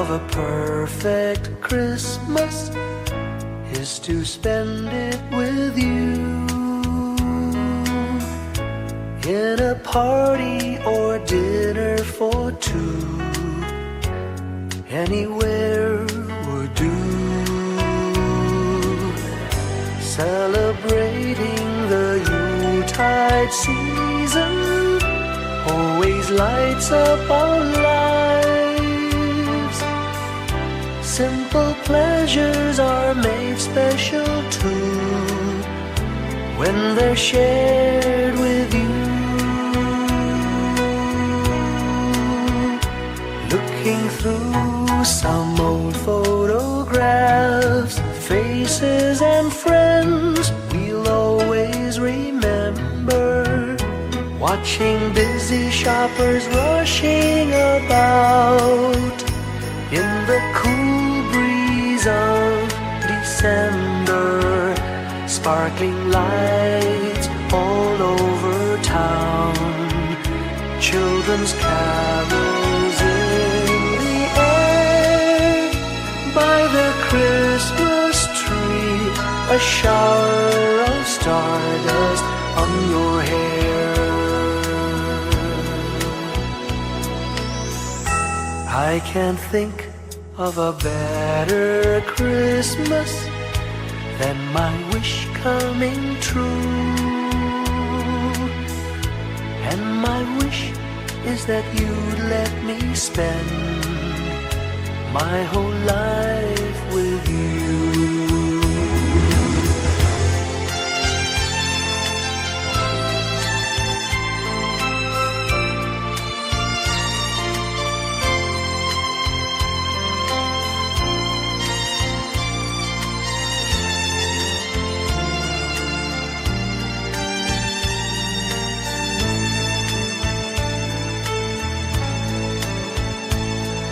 of a perfect Christmas is to spend it with you, in a party or dinner for two. Anywhere would do. Celebrating the Yuletide season always lights up our lives. Simple pleasures are made special too when they're shared with you. Looking through some old photographs, faces and friends we'll always remember. Watching busy shoppers rushing about in the cool breeze of December. Sparkling lights all over town, children's carols in the air. By the Christmas tree, a shower of stardust on your hair. I can't think of a better Christmas than my wish coming true. And my wish is that you'd let me spend my whole life with you.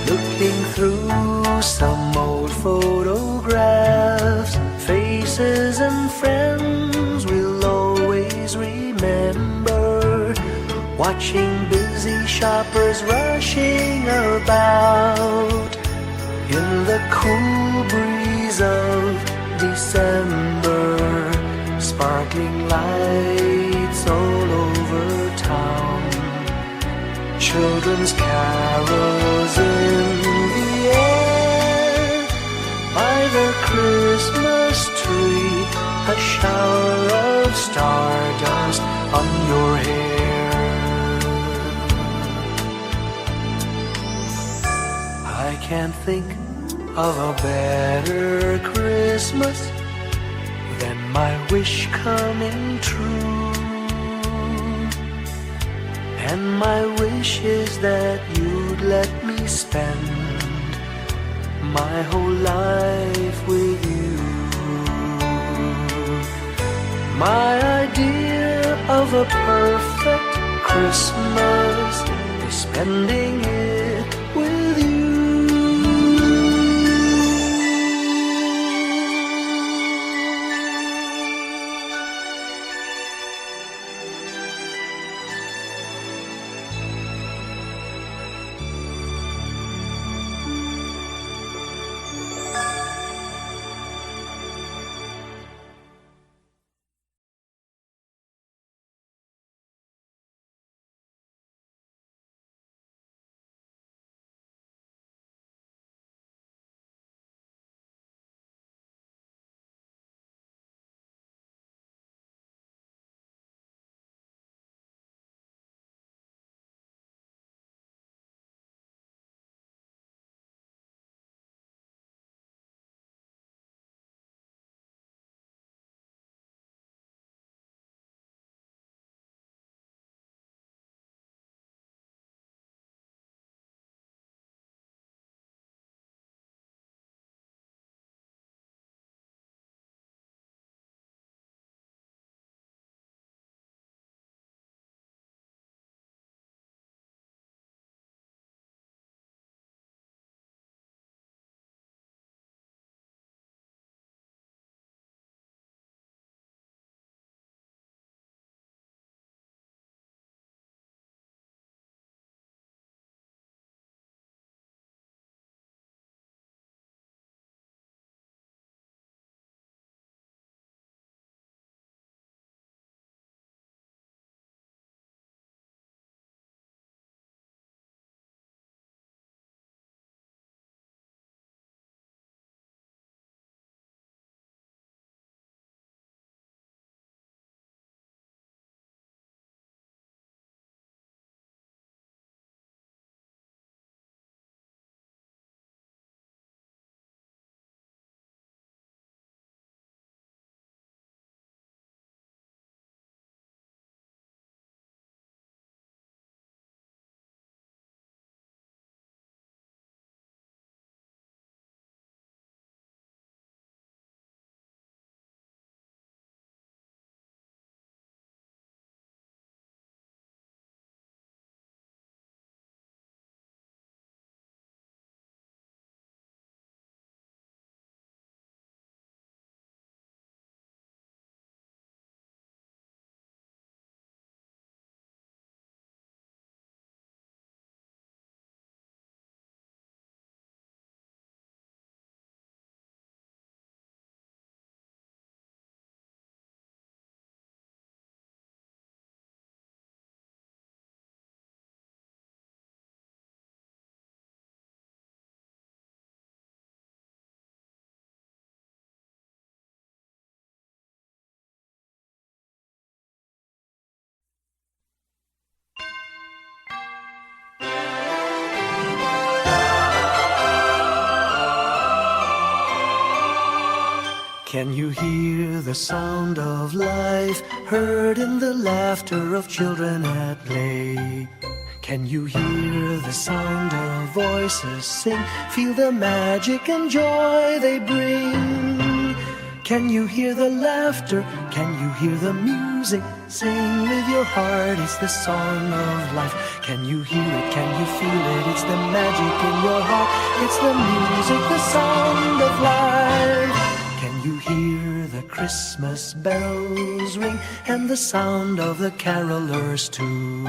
Looking through some old photographs, faces and friends we'll always remember. Watching busy shoppers rushing about in the cool breeze of December. Sparkling lights all over town, children's carols in the air. By the Christmas tree, a shower of stardust on your hair. I can't think of a better Christmas than my wish coming true. And my wish is that you'd let me spend my whole life with you. My idea of a perfect Christmas is spending it with you. Can you hear the sound of life heard in the laughter of children at play? Can you hear the sound of voices sing? Feel the magic and joy they bring. Can you hear the laughter? Can you hear the music? Sing with your heart, it's the song of life. Can you hear it? Can you feel it? It's the magic in your heart. It's the music, the sound of life. Can you hear the Christmas bells ring and the sound of the carolers too?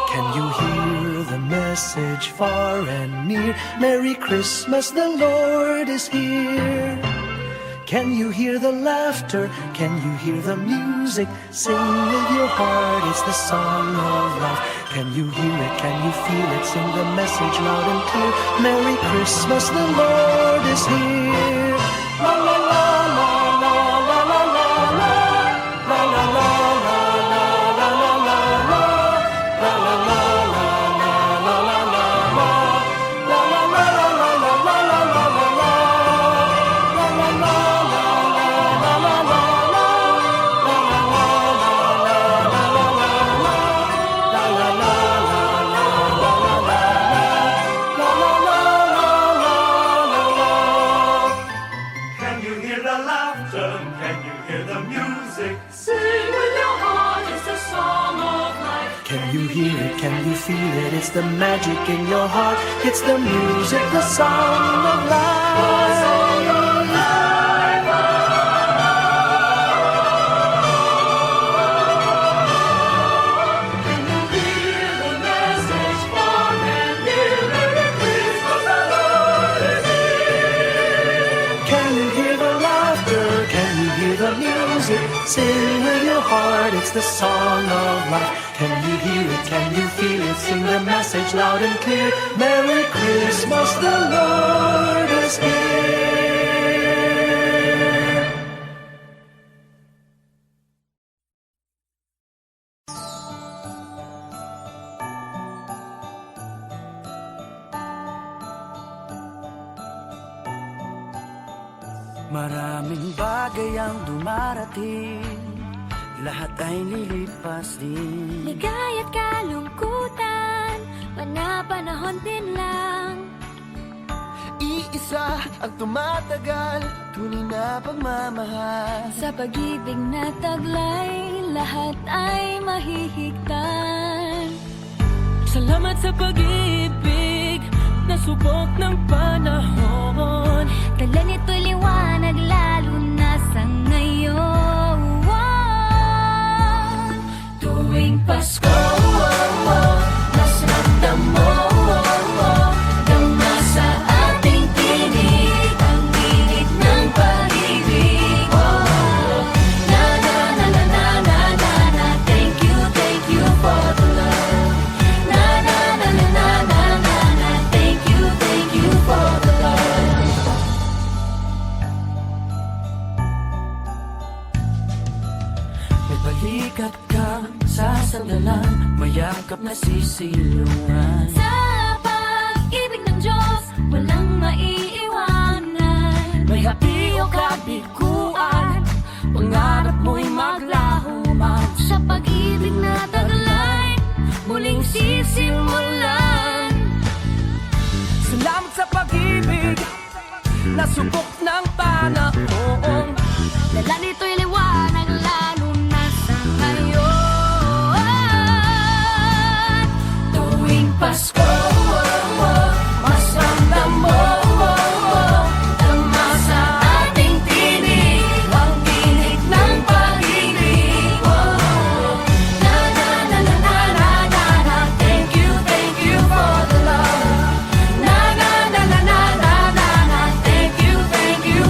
Can you hear the message far and near? Merry Christmas, the Lord is here. Can you hear the laughter? Can you hear the music? Sing with your heart, it's the song of life. Can you hear it? Can you feel it? Sing the message loud and clear. Merry Christmas, the Lord is here. La la la la la la la la la la la it's the magic in your heart. It's the music, the sound of life. Can you hear the message far and near? Merry Christmas, the Lord is here. Can you hear the laughter? Can you hear the music? Sing with your heart, it's the song of life. Can you hear it? Can you feel it? Sing the message loud and clear. Merry Christmas, the Lord is here. Maraming bagay ang dumarating, lahat ay lilipas din. Ligay at kalungkutan, panapanahon din lang. Iisa ang tumatagal, tunay na pagmamahal. Sa pag-ibig na taglay, lahat ay mahihigtan. Salamat sa pag-ibig, nasubok ng panahon. Dala nito'y liwanag, lalo na sa ngayon. Tuwing Pasko, mas ramdam mo, dama sa ating tinig ang init ng pag-ibig. Na na na na na na na na, thank you for the love. Na na na na na na na na, thank you for the love. May balikat kang sasandalan, mayakap na sisilungan. Sa pag-ibig ng Diyos, walang maiiwanan. May hapi o kabiguan, pangarap mo'y maglaho man. Sa pag-ibig na taglay, muling sisimulan. Salamat sa pag-ibig, nasubok ng panahon. Dala nito'y liwanag, lalo na sa ngayon. Tuwing Pasko, mas ramdam mo, dama sa ating tinig ang tinig ng pag-ibig. Na na na na na na na na, thank you for the love. Na na na na na na na na, thank you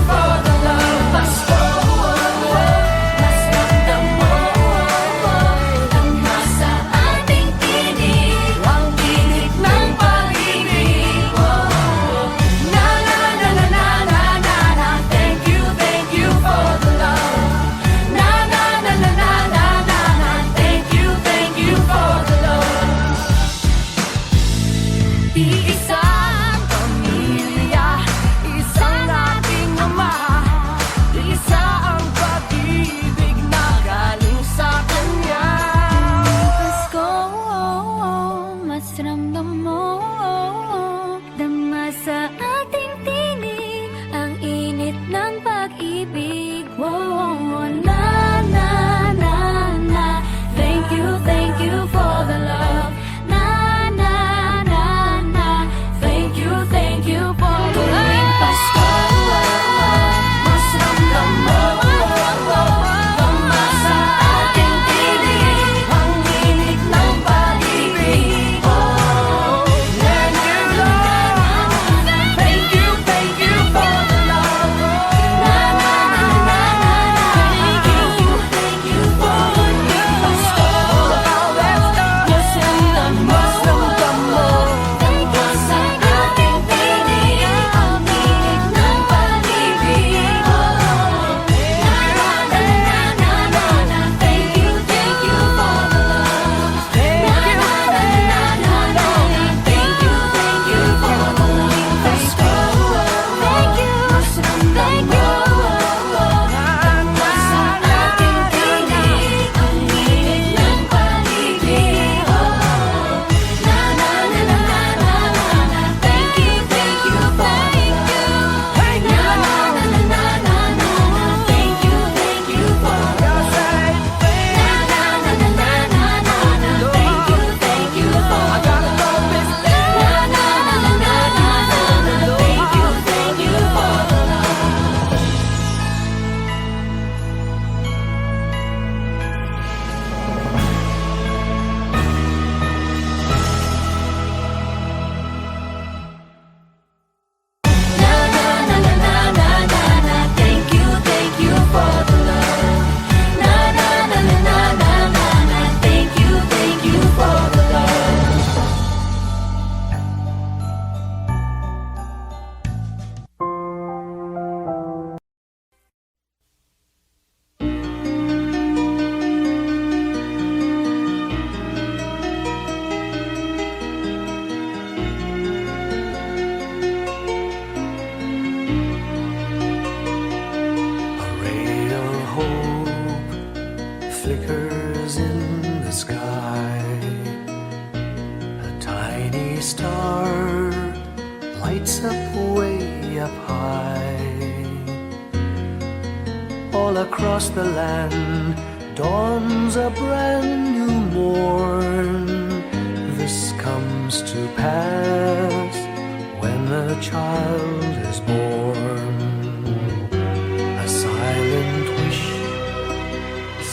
for the love. Pasko, mas ramdam mo, dama sa ating tinig ang tinig ng the sky. A tiny star lights up way up high. All across the land dawns a brand new morn. This comes to pass when a child is born. A silent wish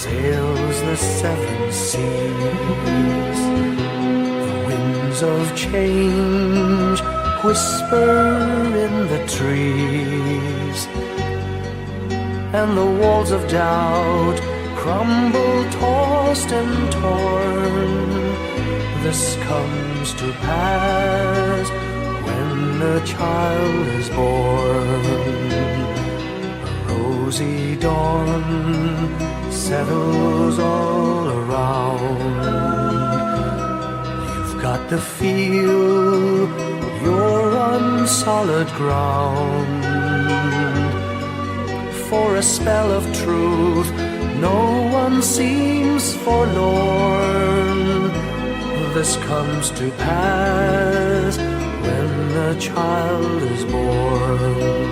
sails the seven seas. The winds of change whisper in the trees, and the walls of doubt crumble, tossed and torn. This comes to pass when a child is born. A rosy dawn settles all around. You've got to feel you're on solid ground. For a spell of truth, no one seems forlorn. This comes to pass when a child is born.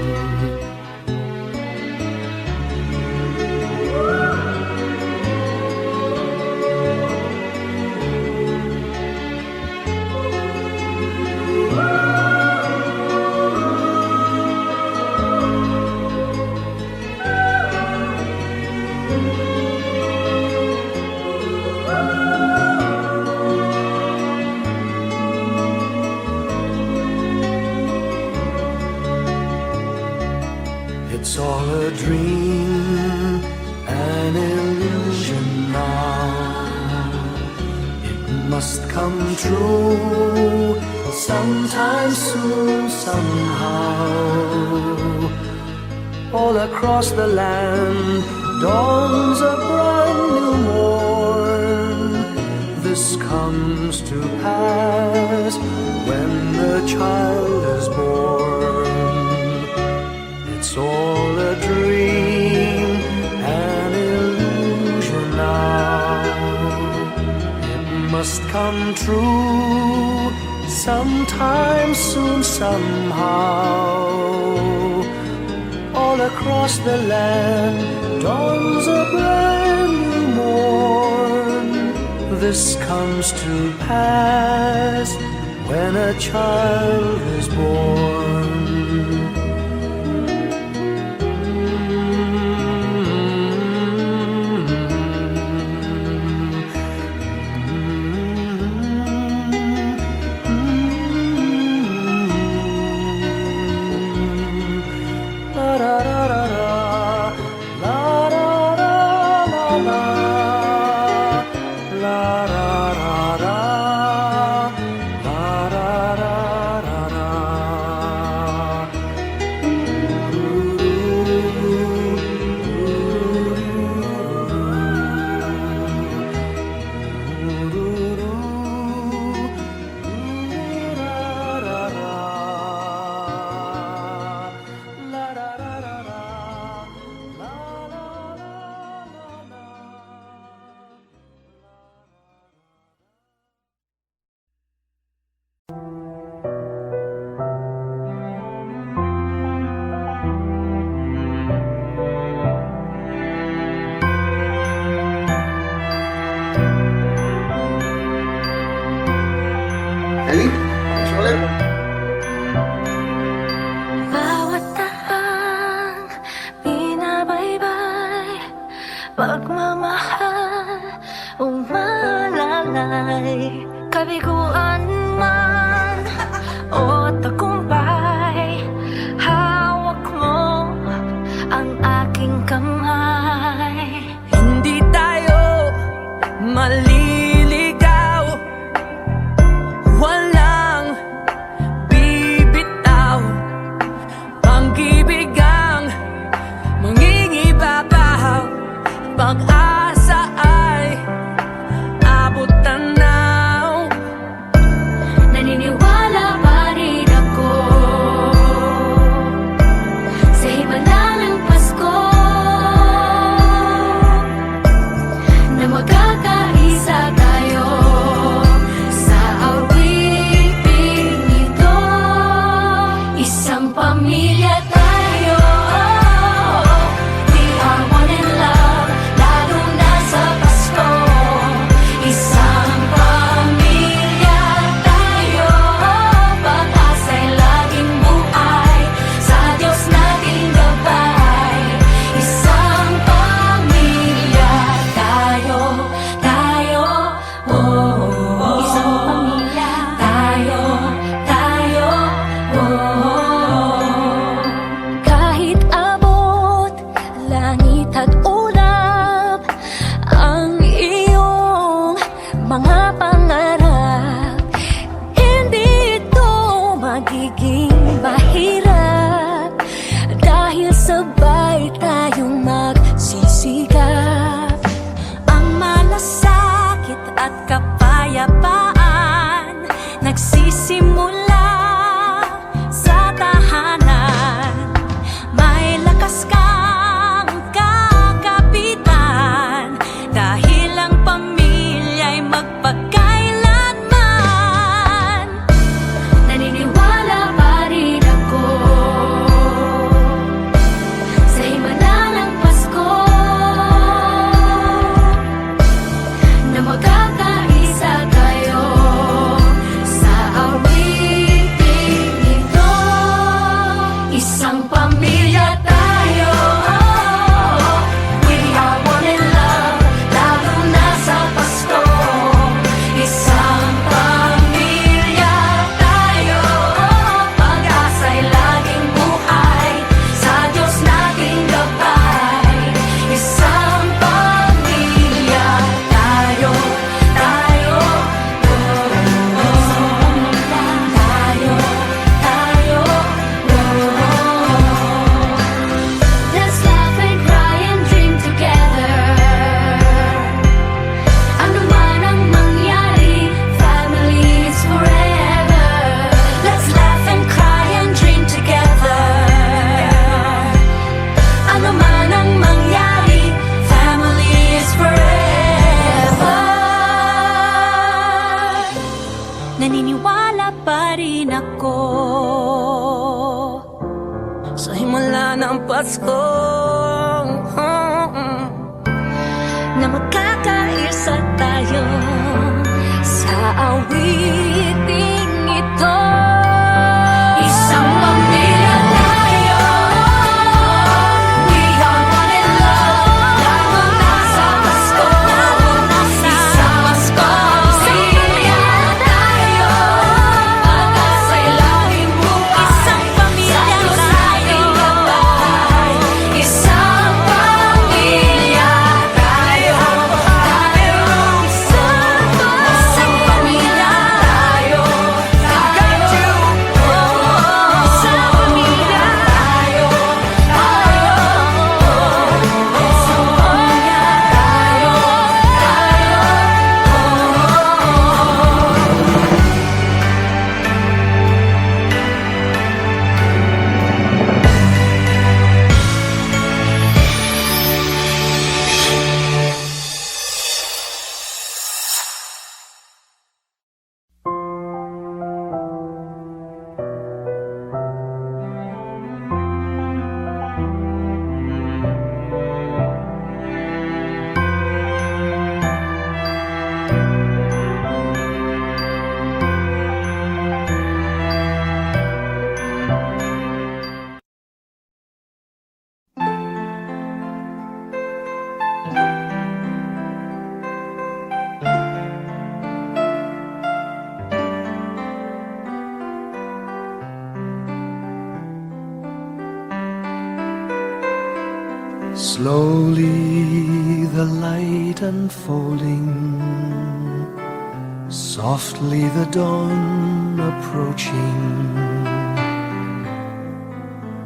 It's all a dream, an illusion now. It must come true sometime soon, somehow. All across the land dawns a brand new morn. This comes to pass when the child is born. It's all a dream, an illusion now. It must come true sometime soon, somehow. All across the land dawns a brand new morn. This comes to pass when a child is born. Ellie, ulit. Bawat tahang binabaybay, pagmamahal umalalay. Kabiguan man o tagumpay, hawak mo ang aking kamay. Hindi tayo maliligaw, walang bibitaw. Pag-ibig ang mangingibabaw, pag-asa ay abot tanaw. Naniniwala pa rin ako sa himala ng Pasko, na magkakaisa tayo. mga pangarap. Hindi ito magiging mahirap dahil sabay tayong magsisikap. Ang malasakit at kapayapaan nagsisimula sa tahanan. May lakas kang kakapitan dahil ang pamilya'y magpakailanman. Naniniwala pa rin ako sa himala ng Pasko na magkakaisa tayo sa awiting ito. Isang pamilya tayo, we are one in love, lalo na sa Pasko. Isang pamilya tayo, pag-asa'y laging buhay, sa Diyos nating gabay. Isang pamilya tayo, tayo, tayo. Let's laugh and cry and dream together. Ano man ang mangyari, family is forever. Let's laugh and cry and dream together. Ano man ang mangyari, family is forever. Naniniwala pa rin ako sa himala ng Pasko na magkakaisa tayo sa awiting ito. Isang pamilya tayo, we are one in love, lalo na sa Pasko. Isang pamilya tayo, pag-asa'y laging buhay, Isang pamilya sa Diyos tayo. nating gabay. Isang pamilya tayo, isang pamilya tayo, isang pamilya tayo, Slowly the light unfolding, softly the dawn approaching.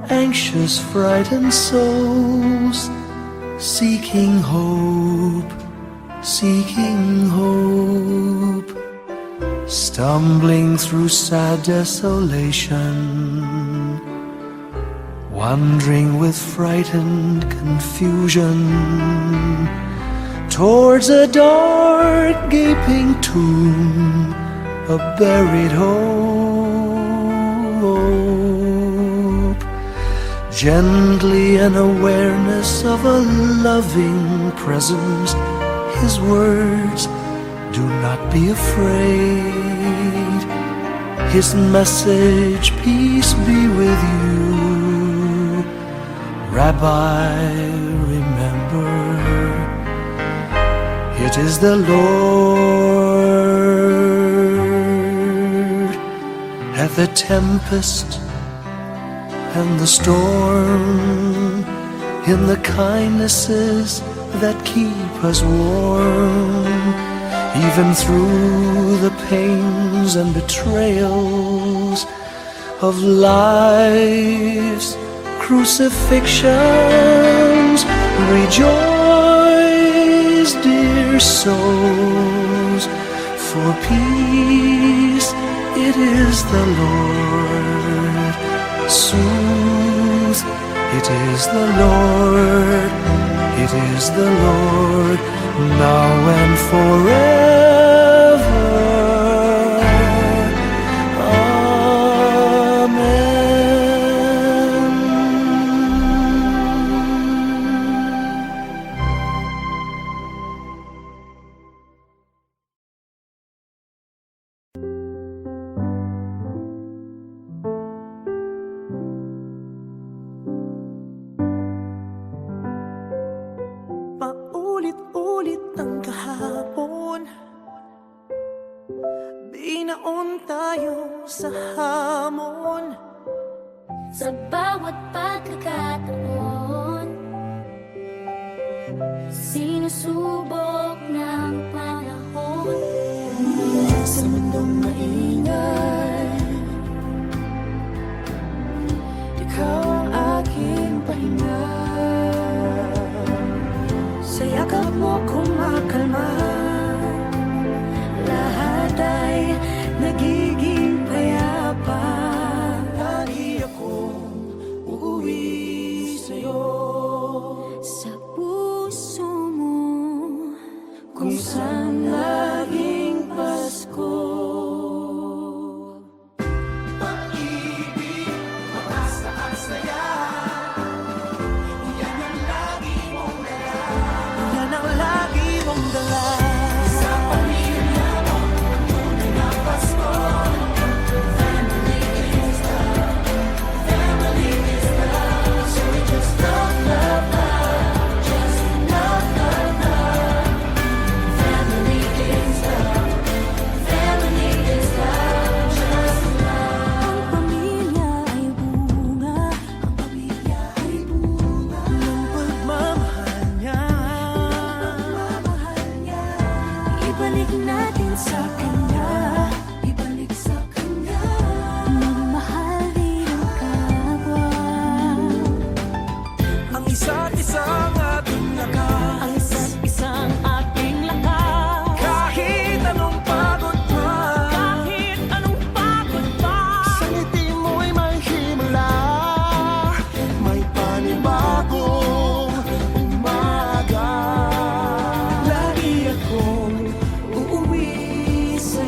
Anxious, frightened souls seeking hope, seeking hope, stumbling through sad desolation, wandering with frightened confusion towards a dark gaping tomb, a buried hope. Gently an awareness of a loving presence, His words, do not be afraid. His message, peace be with you. Rabbi, remember, it is the Lord. At the tempest and the storm, in the kindnesses that keep us warm, even through the pains and betrayals of life's crucifixions. Rejoice, dear souls, for peace it is the Lord. Sooth, it is the Lord, it is the Lord, now and forever. Amen. Paulit-ulit ang kahapon, binaon tayo sa hamon. Sa bawat pagkakataon, sinusubok ng panahon. Sa mundong maingay, ikaw ang aking pahinga. Sa yakap mo kumakalma, lahat ay nagiging payapa. Lagi akong uuwi sa'yo, Sa puso mo, kung saan laging Pasko. Yan ang lagi mong dala. Sa pamilya mo, tunay na Pasko. Family is love. Family is love. So we just love, love, love. Just love, love, love. Family is love. Family is love. Just love. ang pamilya ay bunga, Ang pamilya ay bunga ng pagmamahal niya. mahal niya. Ibalik natin sa kanya, Ibalik sa kanya. magmahal din ang kapwa. Ang isa't isang ating lakas. Ang isa't isang ating lakas. Kahit anong pagod pa, Kahit anong pagod pa, sa ngiti mo'y may himla. May panibagong umaga. Lagi akong uuwi sa'yo.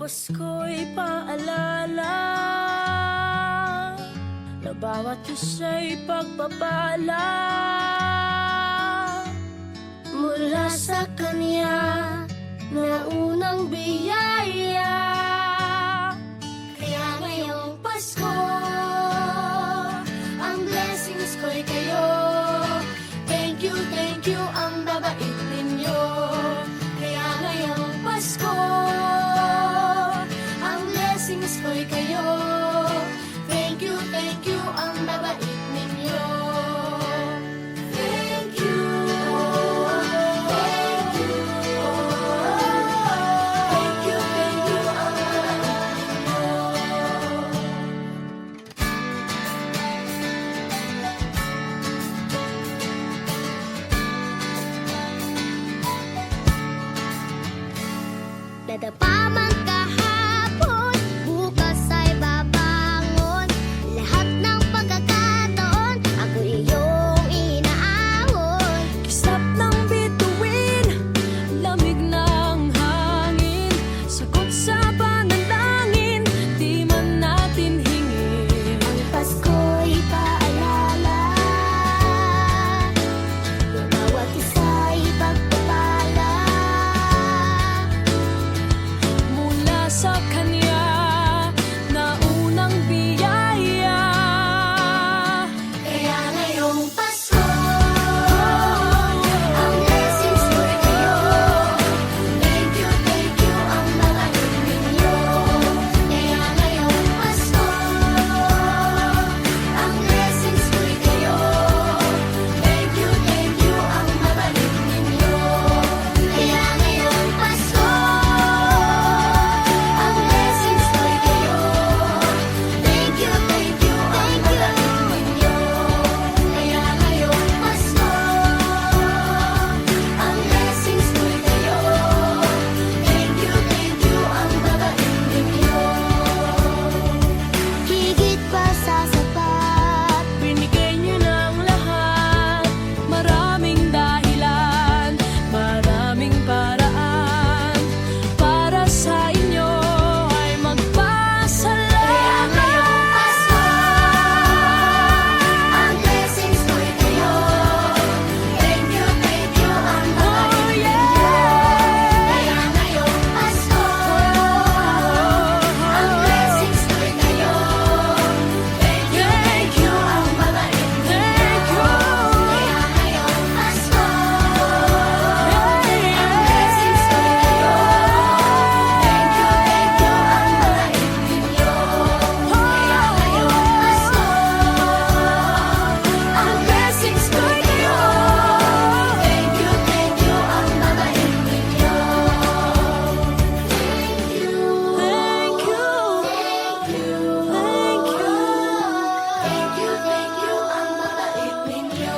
Pasko'y paalala na bawat isa'y pagpapala mula sa Kanya na unang biyaya. Kaya ngayong Pasko, ang blessings ko'y kayo. Thank you, ang babait ninyo. Kaya ngayong Pasko, ang blessings ko'y kayo. Thank you, ang babait ninyo. Thank you, thank you. Thank you, ang babait ninyo. Dadapa man kahapon, bukas ay babangon. Lahat ng pagkakataon, ako iyong inaahon. Kisap ng bituin, lamig ng hangin, sagot sa panalangin, di man natin hingin. Ang Pasko'y paalala na bawat isa'y pagpapala Mula sa Kanya na unang biyaya. Kaya ngayong Pasko, ang blessings ko'y kayo. Thank you, ang babait ninyo. Kaya ngayong Pasko, ang blessings ko'y kayo. Thank you, ang babait ninyo. Kaya ngayong Pasko, ang blessings ko'y kayo. Thank you, ang babait ninyo. Kaya ngayong Pasko, ang blessings ko'y kayo. Thank you, ang babait ninyo. Higit pa sa sapat, Binigay niyo ng lahat, maraming dahilan, maraming paraan, para sa inyo ay magpasalamat. kaya ngayong Pasko, ang blessings ko'y kayo. Thank you, ang babait ninyo. Kaya ngayong Pasko, ang blessings ko'y kayo. Thank you, ang babait ninyo. Kaya ngayong Pasko, ang blessings ko'y kayo. Thank you, ang babait ninyo. Kaya ngayong Pasko, ang blessings ko'y kayo. Thank you, ang babait ninyo. Thank you, ang babait ninyo.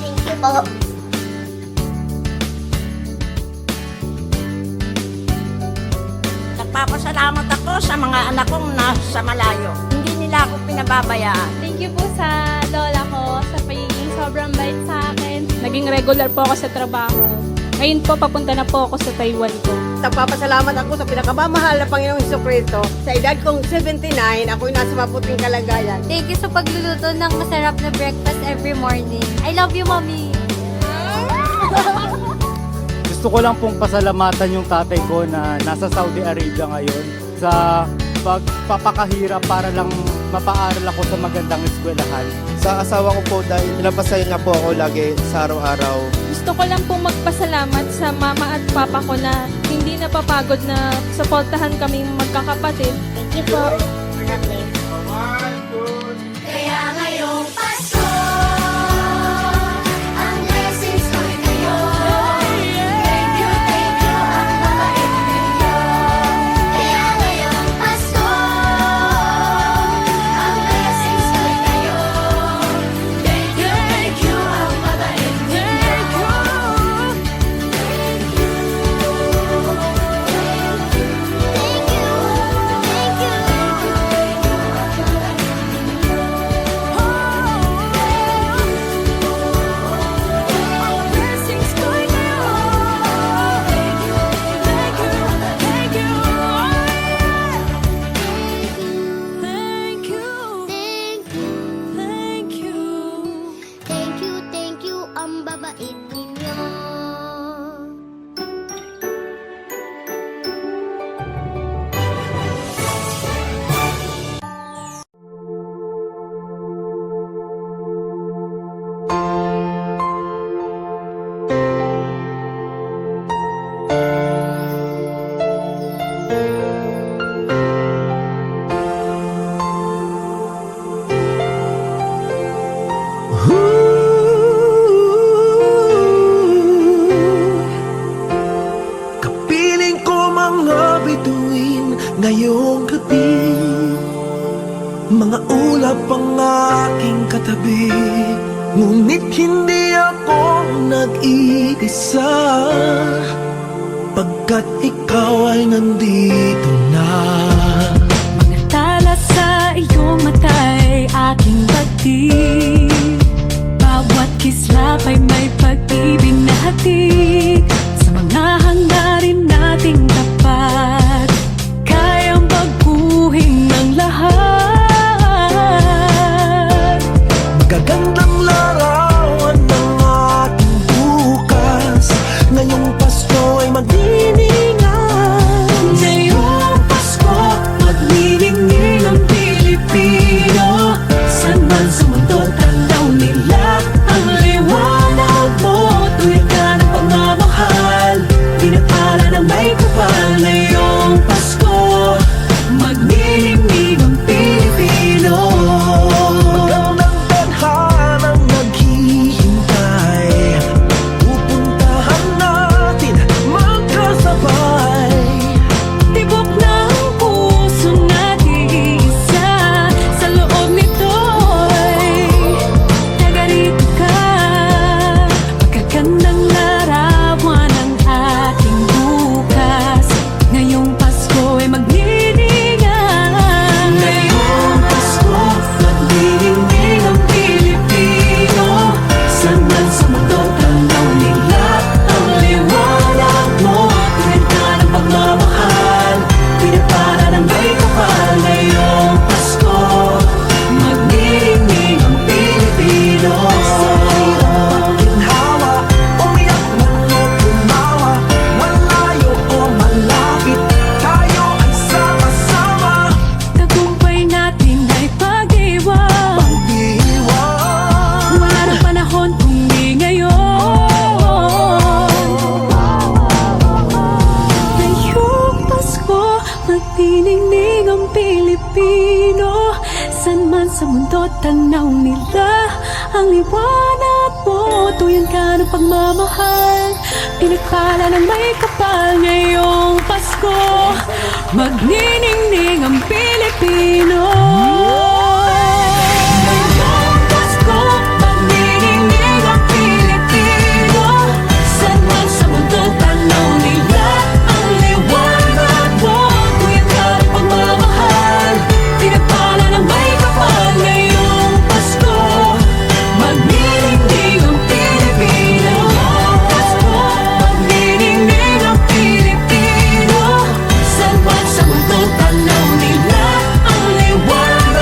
Thank you po. Nagpapasalamat ako sa mga anak kong nasa malayo. Hindi nila ako pinababayaan. Thank you po sa lola ko sa pagiging sobrang bait sa akin. Naging regular po ako sa trabaho. Ngayon po, papunta na po ako sa Taiwan ko. Nagpapasalamat ako sa pinakamamahal na Panginoong Hesukristo. Sa edad kong 79, ako'y nasa mabuting kalagayan. Thank you sa pagluluto ng masarap na breakfast every morning. I love you, Mommy. Gusto ko lang pong pasalamatan yung tatay ko na nasa Saudi Arabia ngayon sa pagpapakahirap para lang mapaaral ako sa magandang eskwelahan. Sa asawa ko po dahil pinapasaya niya po ako lagi sa araw-araw. Gusto ko lang pong magpasalamat sa mama at papa ko na hindi napapagod na suportahan kaming magkakapatid. Thank you po. Kaya ngayong Pasko, ang blessings ko'y kayo. Thank you, ang babait ninyo. Kaya ngayong Pasko, ang blessings ko'y kayo. Thank you, ang babait ninyo. Thank you, Kapiling ko mga bituin ngayong gabi, mga ulap ang aking katabi, ngunit hindi ako nag-iisa, pagkat ikaw ay nandito na. Mga tala sa iyong mata'y aking batid, bawat kislap ay may pag-ibig na hatid. Sa mga hangarin nating tapat, kayang baguhin ng lahat. Magagandang larawan ng ating bukas, ngayong Pasko ay magdiningan. Ngayong Pasko, magniningning ang Pilipino. Saan man sa mundo, tanaw nila ang liwanag mo. Tuwid ka ng pagmamahal, pinapala ng may kapal. Ngayong Pasko, magniningning ang Pilipino. Magandang tadhanang naghihintay, pupuntahan natin magkasabay. Tibok ng puso natin isa, sa loob nito'y tagarito ka. Magagandang larawan ng ating bukas, ngayong Pasko ay magniningan. Ngayong Pasko, magniningning ang Pilipino. Saan man sa mundo, tanaw nila ang liwanag mo. Tuwid ka ng pagmamahal, pinapala ng may kapal. Ngayong Pasko, magniningning ang Pilipino. Ginhawa, umiyak man o tumawa, malayo o malapit, tayo ay sama-sama. Tagumpay natin ay pag-iwan, Pag-iwan, wala na panahon kung di ngayon. Ngayong Pasko, magniningning ang Pilipino. Saan man sa mundo, tanaw nila ang liwanag mo. Tuyan ka ng pagmamahal, pinagpala ng may kapal. Ngayong Pasko, magniningning ang Pilipino. Ngayong Pasko, magniningning ang Pilipino. Saan man sa mundo, tanaw nila ang liwanag mo. Tuyan ka ng pagmamahal, pinagpala ng may kapal. Ngayong Pasko, magniningning ang Pilipino. Ngayong Pasko, magniningning ang Pilipino. Saan man sa mundo, tanaw nila ang liwanag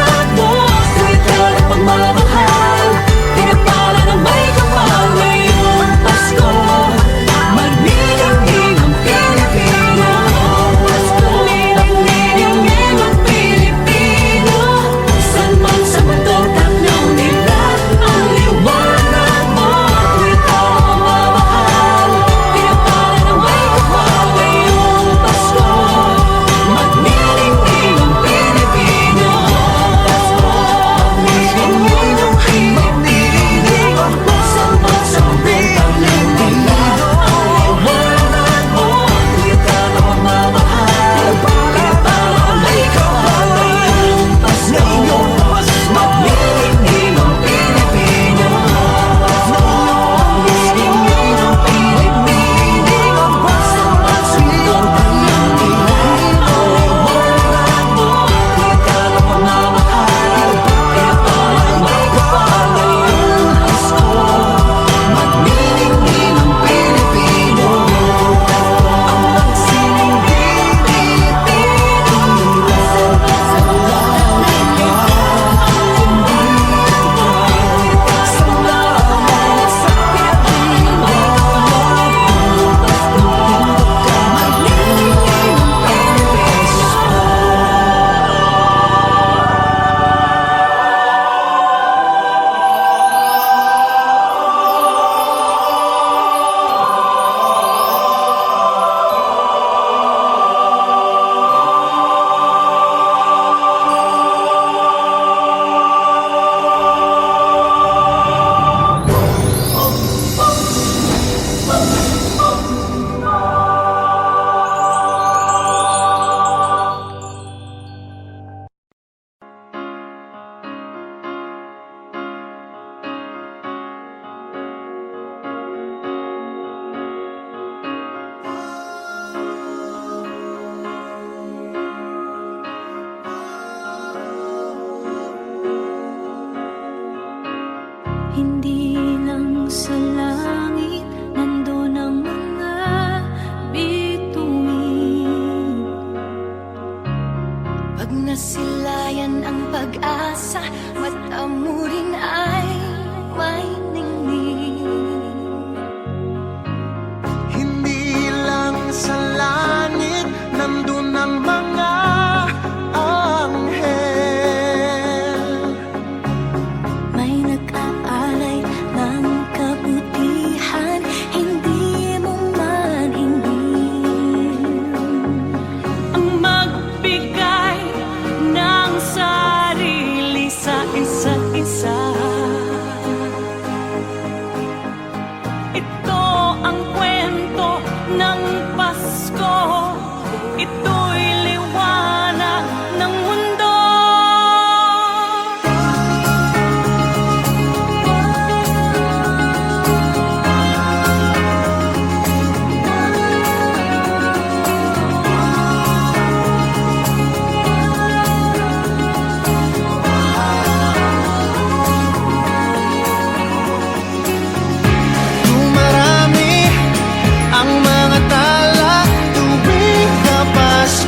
ang kwento ng Pasko. Ito'y liwanag ng mundo. Dumarami ang mga tala tuwing kapas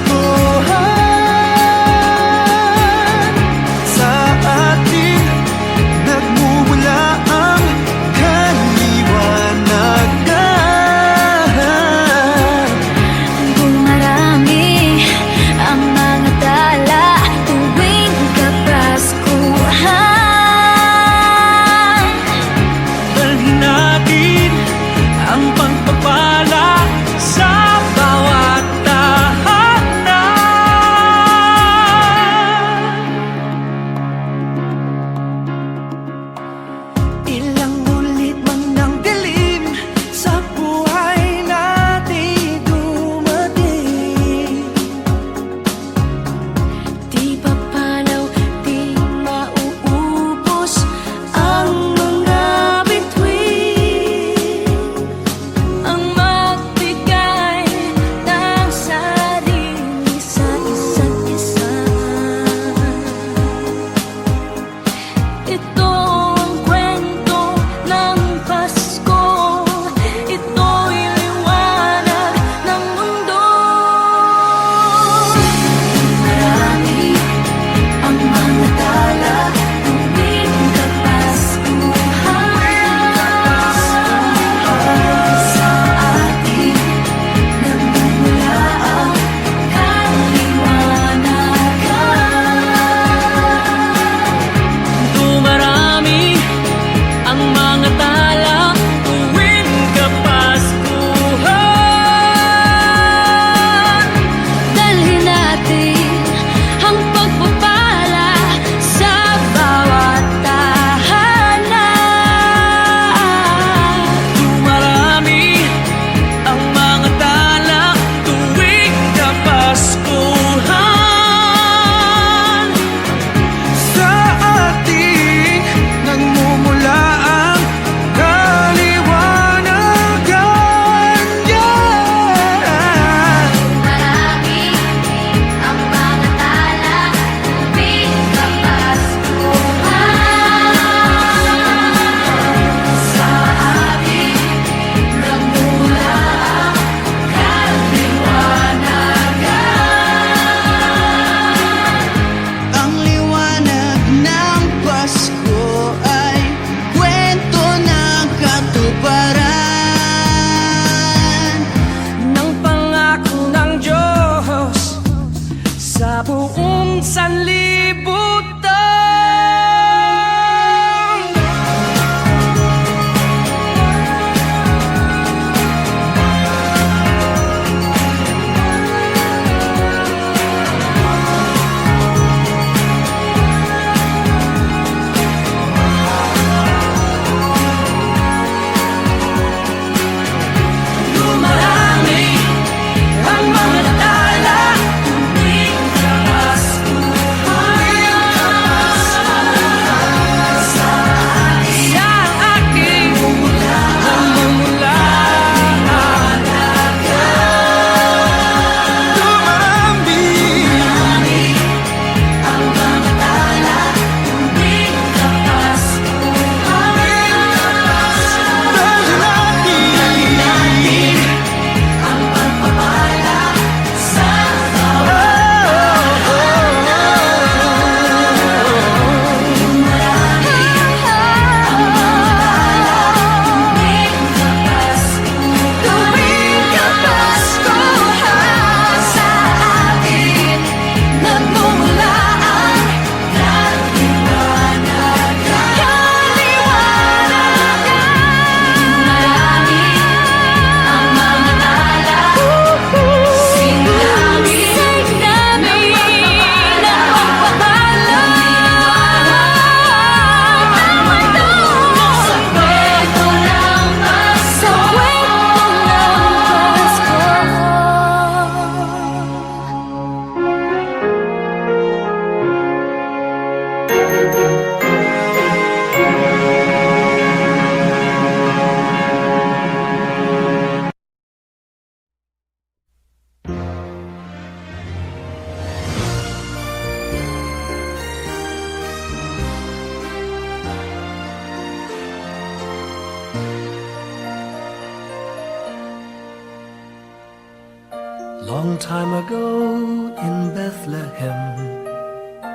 Long time ago in Bethlehem,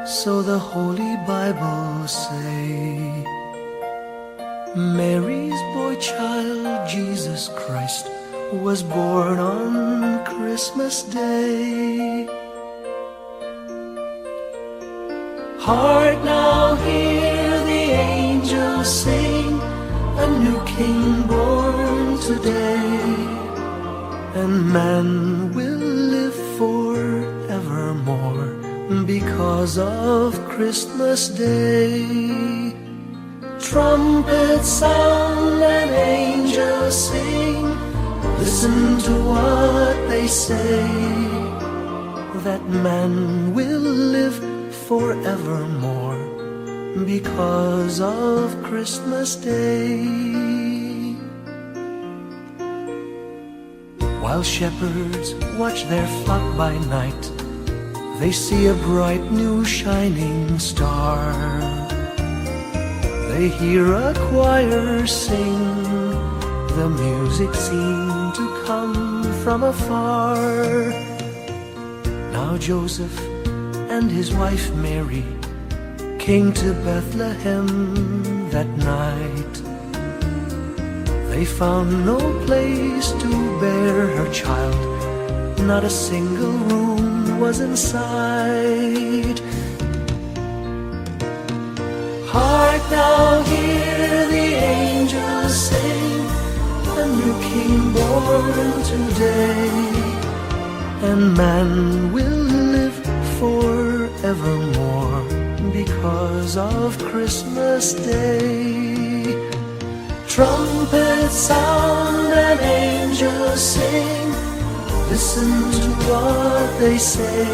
so the Holy Bible say, Mary's boy child, Jesus Christ, was born on Christmas Day. Hark now, hear the angels sing, a new king born today, and man will live forevermore because of Christmas Day. Trumpets sound and angels sing, listen to what they say, that man will live forevermore because of Christmas Day. While shepherds watch their flock by night, they see a bright new shining star. They hear a choir sing, the music seemed to come from afar. Now Joseph and his wife Mary came to Bethlehem that night. They found no place to bear her child, not a single room was in sight. Hark now, hear the angels sing, a new king born today, and man will live forevermore because of Christmas Day. Trumpets sound and angels sing, listen to what they say,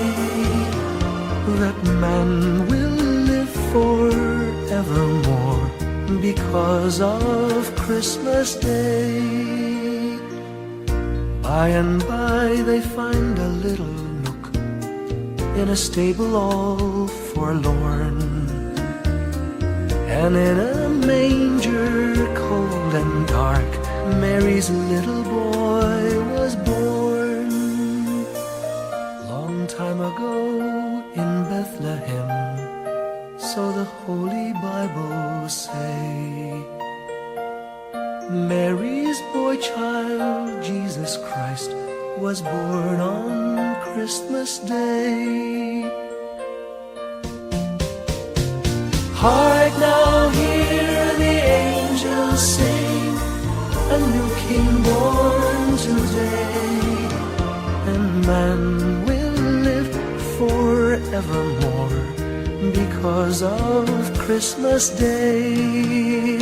that man will live forevermore because of Christmas Day. By and by they find a little nook in a stable all forlorn, and in a manger cold and dark, Mary's little boy was born. Long time ago in Bethlehem, so the Holy Bible say, Mary's boy child, Jesus Christ, was born on Christmas Day. Hark now, hear the angels sing, a new king born today, and man will live forevermore because of Christmas Day.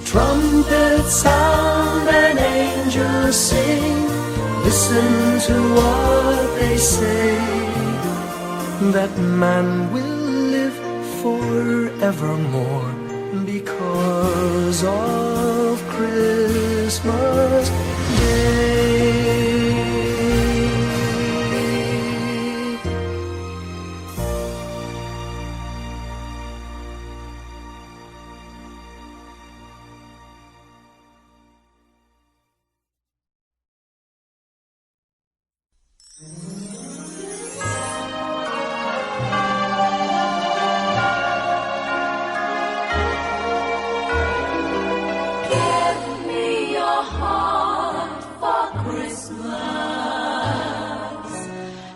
Trumpets sound and angels sing, listen to what they say, that man will live forevermore because of Christmas Day. Give me your heart for Christmas.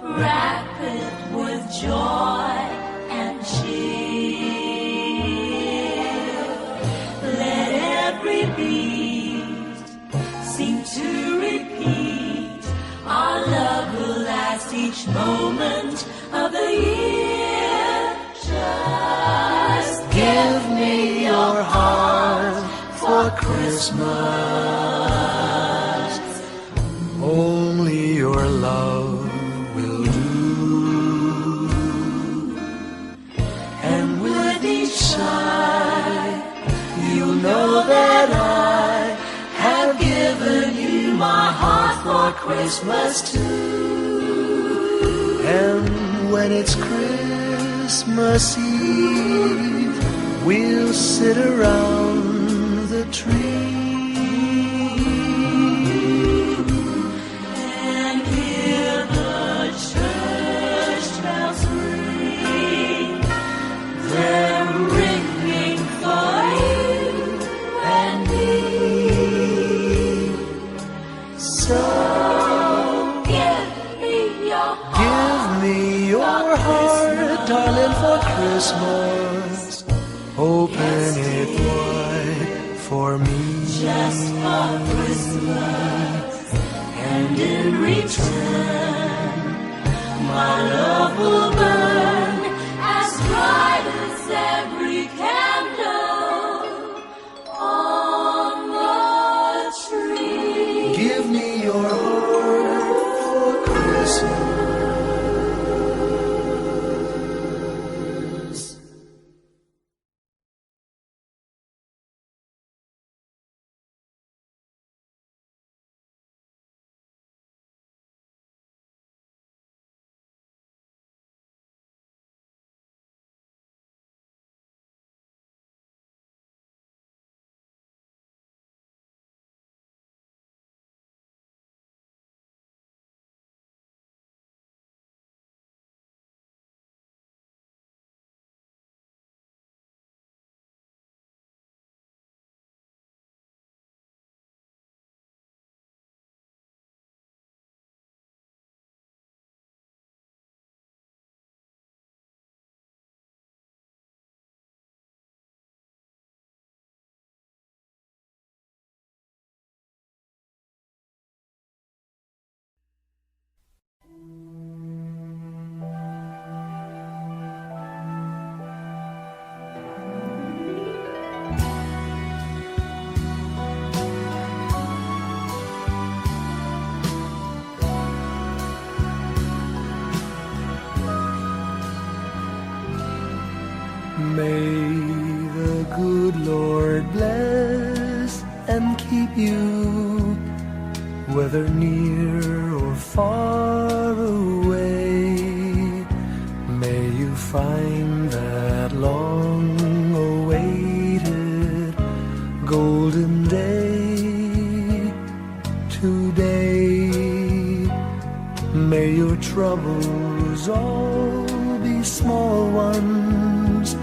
Wrap it with joy and cheer. Let every beat seem to repeat. Our love will last each moment of the year. Just give me your heart for Christmas. Only your love will do, And with each sigh, you know that I have given you my heart for Christmas too. and when it's Christmas Eve, we'll sit around the tree And hear the sun. Give me your Give me your heart, darling, for Christmas. Open it wide for me. just for Christmas, and in return, my love will burn as bright as every candle on the tree. Give me your heart for Christmas. May the good Lord bless and keep you, whether near or far away. May you find that long-awaited golden day today. May your troubles all be small ones,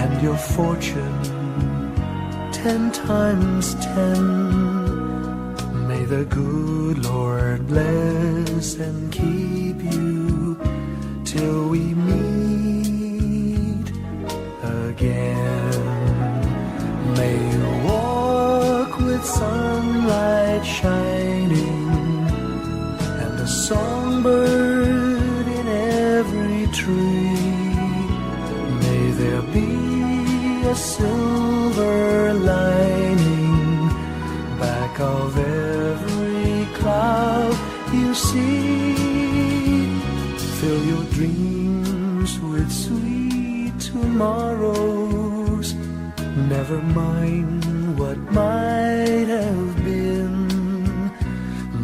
and your fortune 10 times 10. May the good Lord bless and keep you till we meet again. May you walk with sunlight shining and a songbird in every tree. May there be a silver lining back of every cloud you see. Fill your dreams with sweet tomorrows. Never mind what might have been.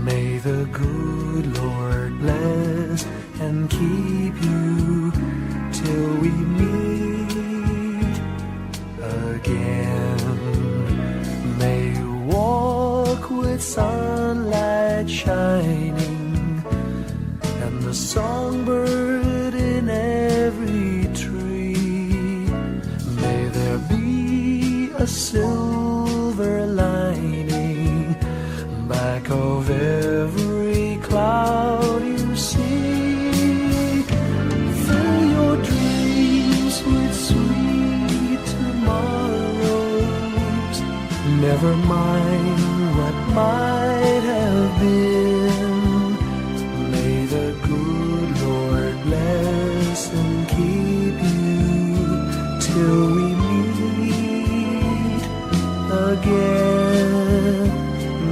May the good Lord bless and keep you till we meet again. May you walk with sunlight shining and the songbird in every tree. May there be a silver lining back of every cloud you see. Fill your dreams with sweet tomorrows. Never mind what might have been. May the good Lord bless and keep you till we meet again.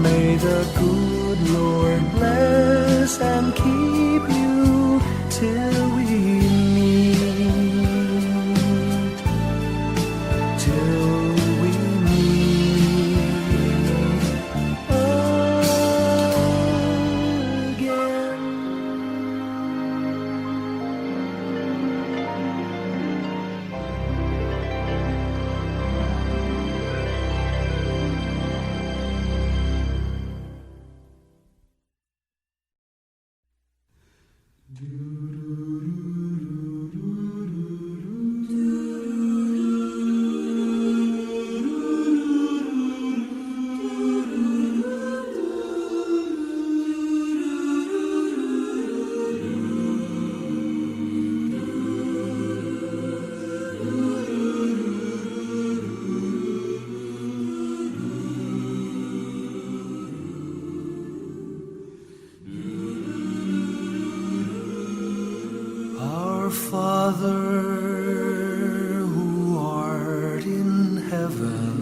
May the good Lord bless and keep you till we meet, till we meet again. Father who art in heaven,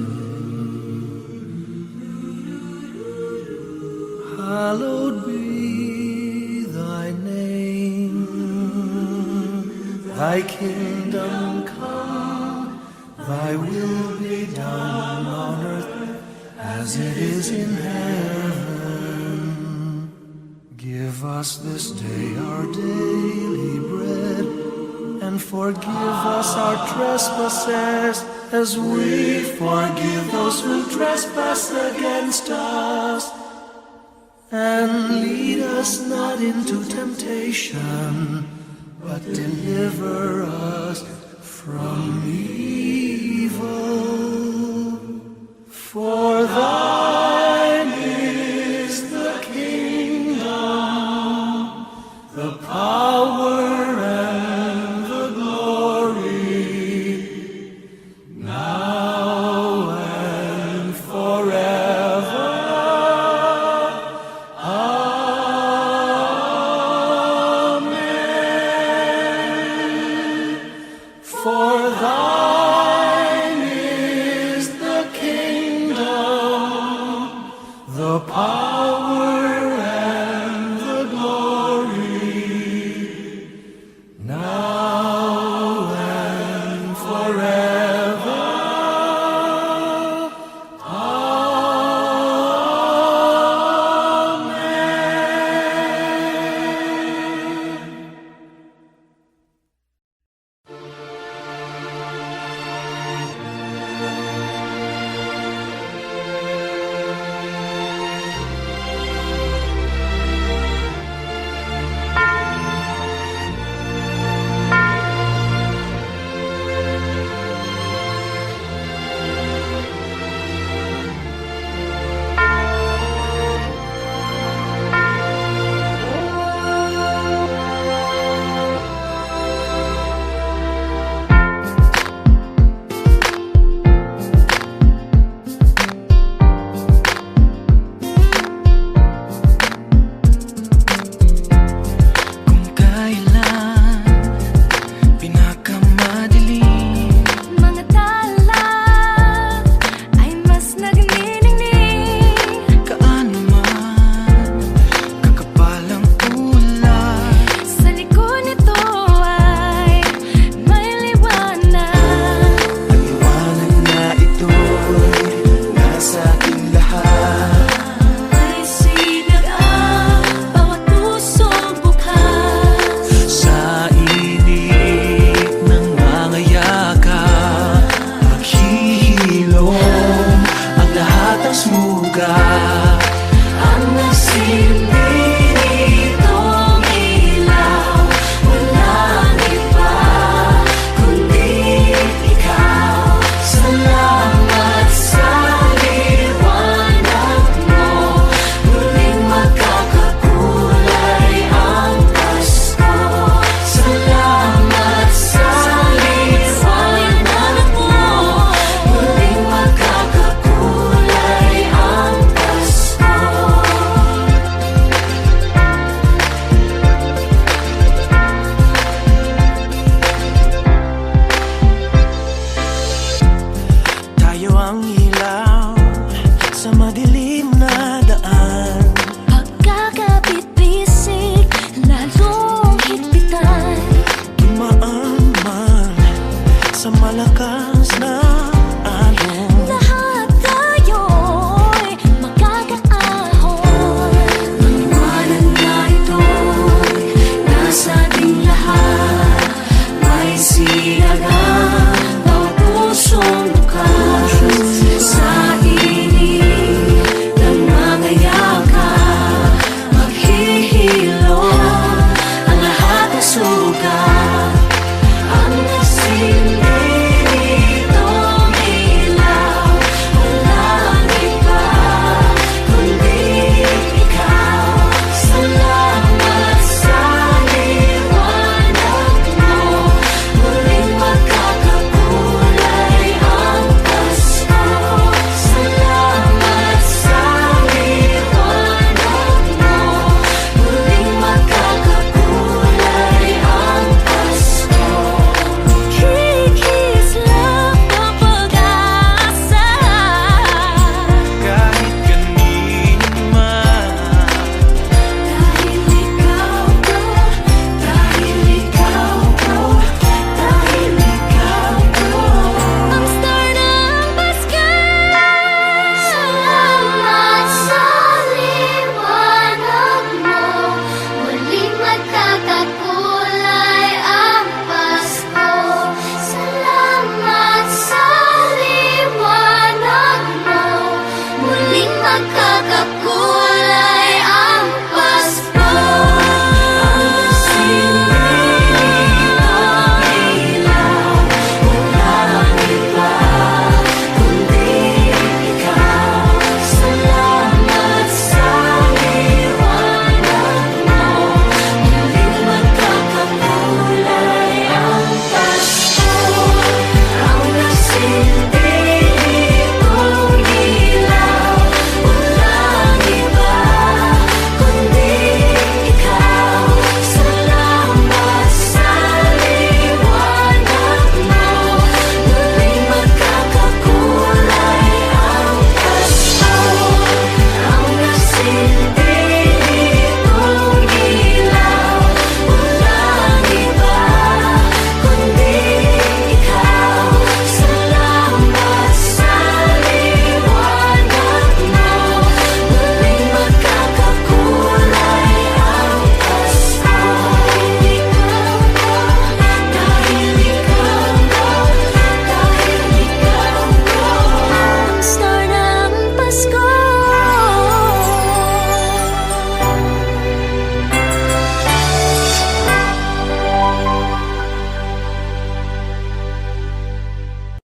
hallowed be thy name. Thy kingdom come, thy will be done on earth as it is in heaven. Give us this day our daily bread, and forgive us our trespasses as we forgive those who trespass against us. And lead us not into temptation, but deliver us from evil. For thine is the kingdom, the power, and the glory, now and forever. For thine is the kingdom, the power,